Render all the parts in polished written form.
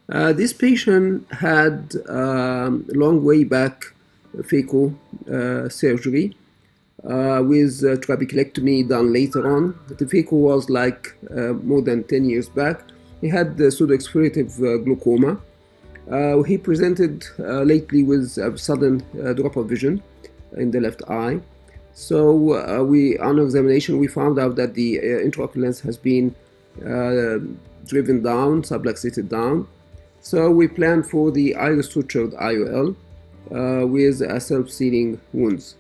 This patient had long way back phaco surgery with trabeculectomy done later on. The phaco was like more than 10 years back. He had pseudoexplorative glaucoma. He presented lately with a sudden drop of vision in the left eye. So on examination, we found out that the intraocular lens has been driven down, subluxated down. So we planned for the iris sutured IOL with a self-sealing wounds.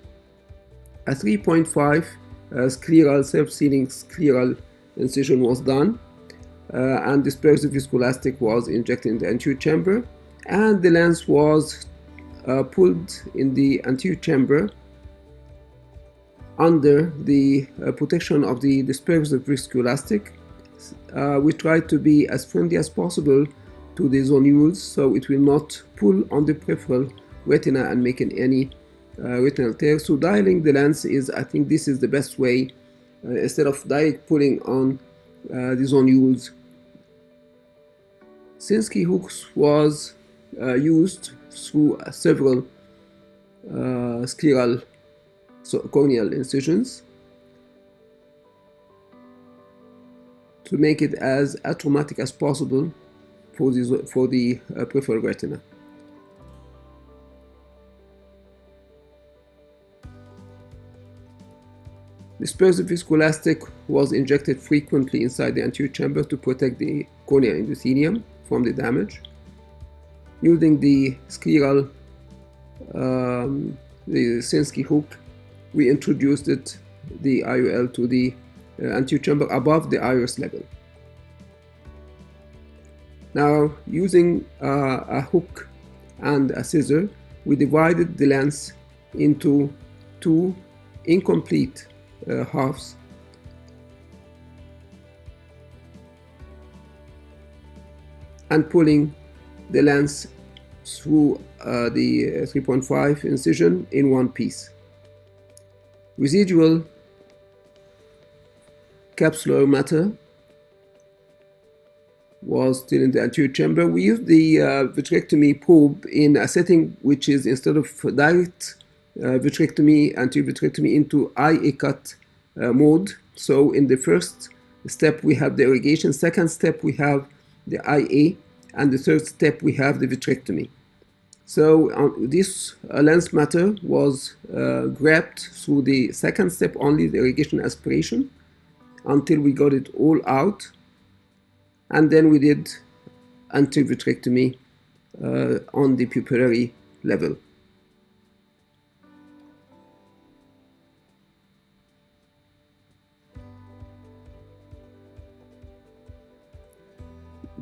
A 3.5 scleral, self-sealing scleral incision was done, and dispersive viscoelastic was injected in the anterior chamber, and the lens was pulled in the anterior chamber under the protection of the dispersive viscoelastic. We tried to be as friendly as possible to the zonules, so it will not pull on the peripheral retina and make any retinal tear. So dialing the lens is, I think this is the best way, instead of direct pulling on the zonules. Sinski hooks was used through several scleral corneal incisions to make it as atraumatic as possible for the peripheral retina. Dispersive viscoelastic was injected frequently inside the anterior chamber to protect the corneal endothelium from the damage. Using the scleral, the Sinsky hook, we introduced the IOL to the anterior chamber above the iris level. Now, using a hook and a scissor, we divided the lens into two incomplete halves. And pulling the lens through the 3.5 incision in one piece. Residual capsular matter was still in the anterior chamber. We used the vitrectomy probe in a setting which is, instead of direct vitrectomy, anterior vitrectomy, into IA cut mode. So in the first step we have the irrigation, second step we have the IA, and the third step we have the vitrectomy. So this lens matter was grabbed through the second step only, the irrigation aspiration, until we got it all out, and then we did anterior vitrectomy on the pupillary level.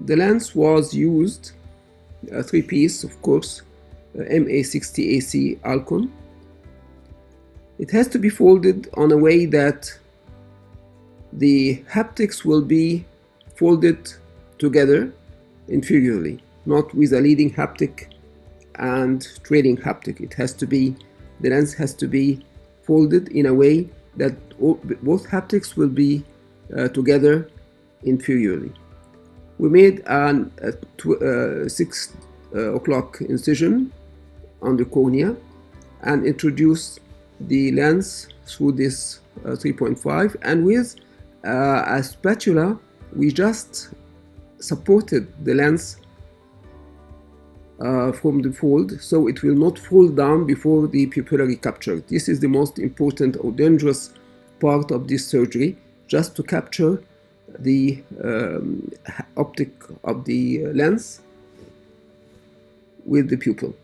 The lens was used, a three-piece, of course, MA60AC Alcon. It has to be folded on a way that the haptics will be folded together inferiorly, not with a leading haptic and trailing haptic. It has to be, the lens has to be folded in a way that both haptics will be together inferiorly. We made a 6 o'clock incision on the cornea and introduced the lens through this 3.5, and with a spatula we just supported the lens from the fold, so it will not fall down before the pupillary capture. This is the most important or dangerous part of this surgery, just to capture the optic of the lens with the pupil.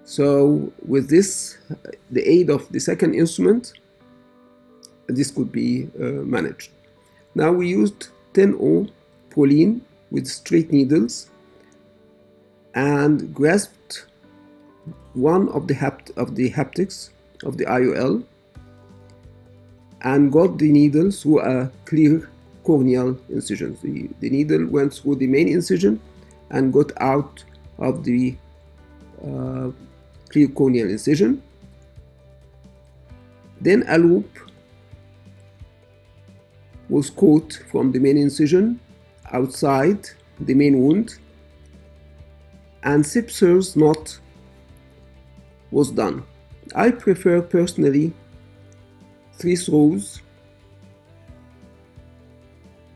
So with this, the aid of the second instrument, this could be managed. Now we used 10O prolene with straight needles and grasped one of the haptics of the IOL and got the needle through a clear corneal incision. The needle went through the main incision and got out of the clear corneal incision. Then a loop was caught from the main incision outside the main wound and Siepser's knot was done. I prefer personally 3 throws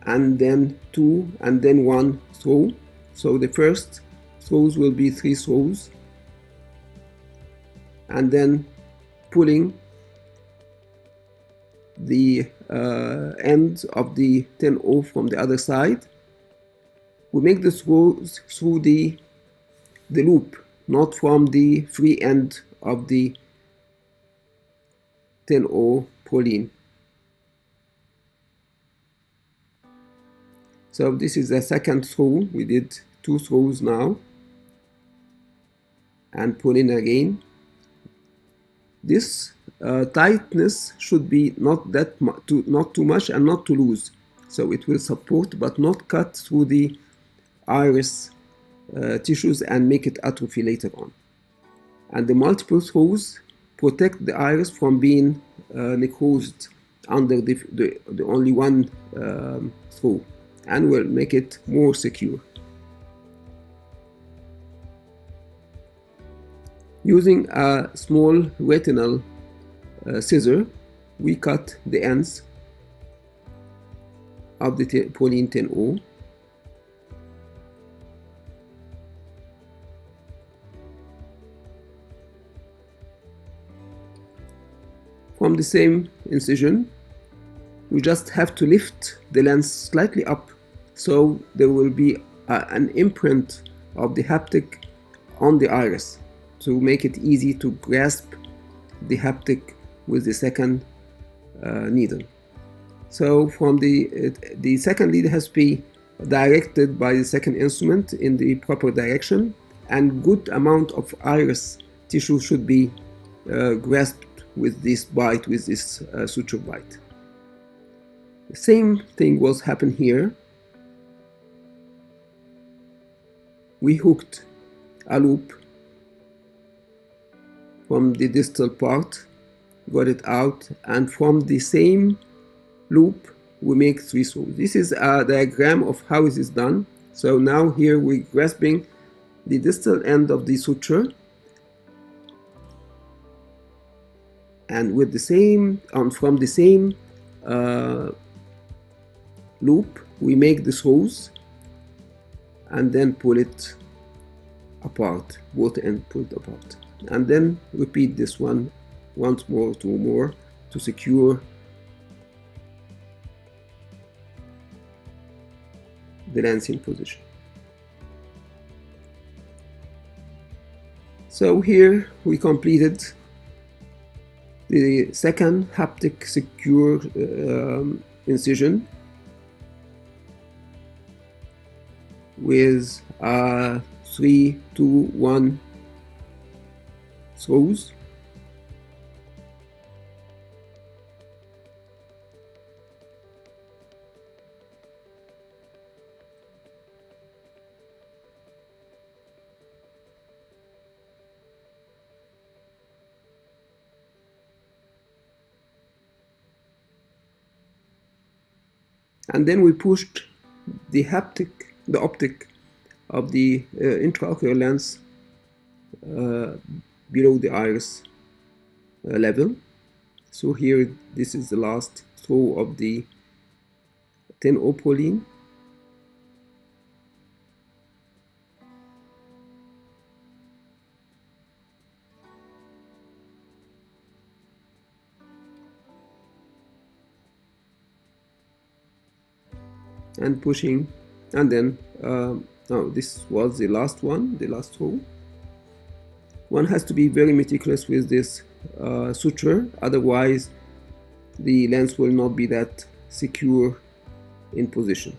and then 2 and then 1 throw. So the first throws will be 3 throws and then pulling the end of the 10-0 from the other side. We make the throws through the loop, not from the free end of the 10-0 prolene. So this is the second throw. We did 2 throws now and pull in again. This tightness should be not too much and not too loose, so it will support but not cut through the iris tissues and make it atrophy later on. And the multiple throws protect the iris from being necrosed under the only one throw, and will make it more secure. Using a small retinal scissor, we cut the ends of the prolene 10-0. From the same incision, we just have to lift the lens slightly up, so there will be an imprint of the haptic on the iris to make it easy to grasp the haptic with the second needle. So from the second lead has to be directed by the second instrument in the proper direction, and good amount of iris tissue should be grasped with this bite, with this suture bite. The same thing was happen here. We hooked a loop from the distal part, got it out, and from the same loop we make 3 throws. This is a diagram of how it is done. So now here we're grasping the distal end of the suture, and with the same from the same loop we make the throws and then pull it apart, both ends pull it apart, and then repeat this one once more, 2 more, to secure the lens in position. So here we completed the second haptic secure incision with 3, 2, 1 throws. And then we pushed the optic of the intraocular lens below the iris level. So here this is the last throw of the 10-0 prolene. And pushing, and then now this was the last one, the last throw. One has to be very meticulous with this suture, otherwise the lens will not be that secure in position.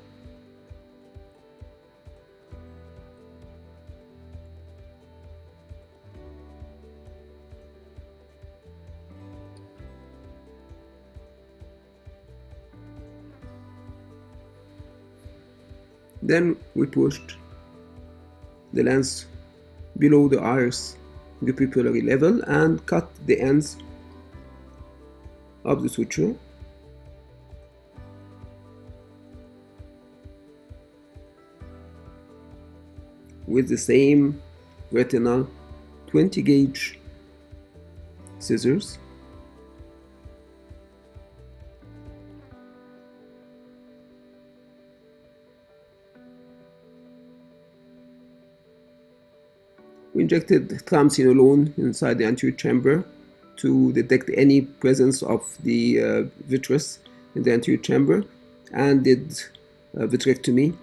Then we pushed the lens below the iris, the pupillary level, and cut the ends of the suture. With the same retinal 20 gauge scissors. We injected triamcinolone inside the anterior chamber to detect any presence of the vitreous in the anterior chamber, and did vitrectomy.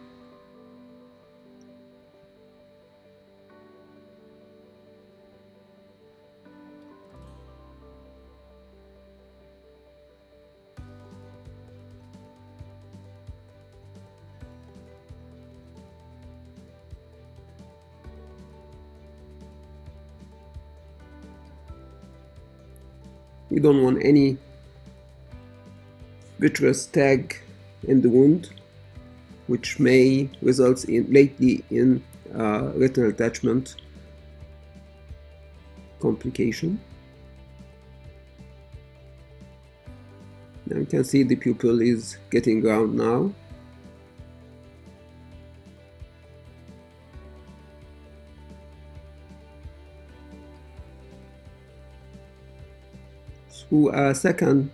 We don't want any vitreous tag in the wound, which may result lately in retinal attachment complication. Now you can see the pupil is getting round now. Through a second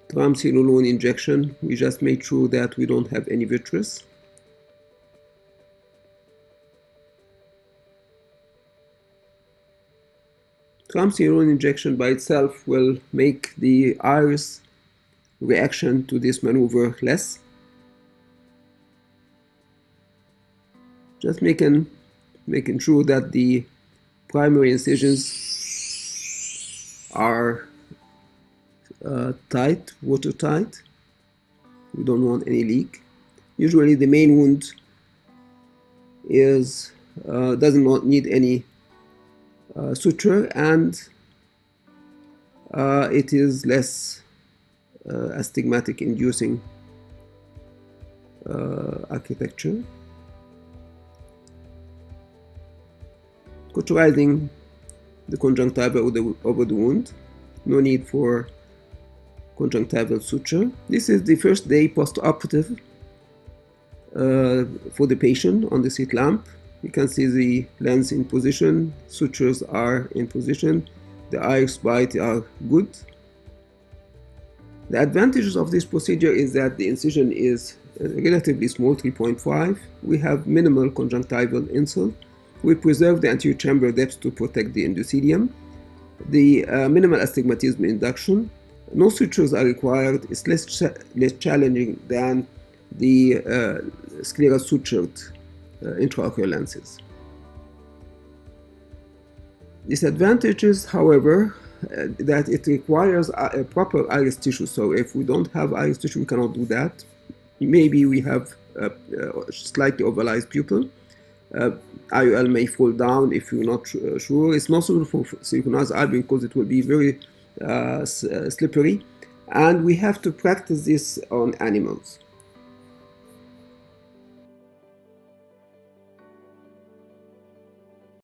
triamcinolone injection, we just made sure that we don't have any vitreous. Triamcinolone injection by itself will make the iris reaction to this maneuver less. Just making sure that the primary incisions are tight, watertight. We don't want any leak. Usually the main wound is does not need any suture, and it is less astigmatic inducing architecture. Cauterizing the conjunctiva over the wound. No need for conjunctival suture. This is the first day post-operative for the patient on the slit lamp. You can see the lens in position, sutures are in position, the iris bite are good. The advantages of this procedure is that the incision is relatively small, 3.5. We have minimal conjunctival insult. We preserve the anterior chamber depth to protect the endothelium. The minimal astigmatism induction. No sutures are required. It's less challenging than the scleral sutured intraocular lenses. Disadvantages, however, that it requires a proper iris tissue. So if we don't have iris tissue, we cannot do that. Maybe we have a slightly ovalized pupil. IOL may fall down if you're not sure. It's not suitable for synchronized eye because it will be very slippery, and we have to practice this on animals.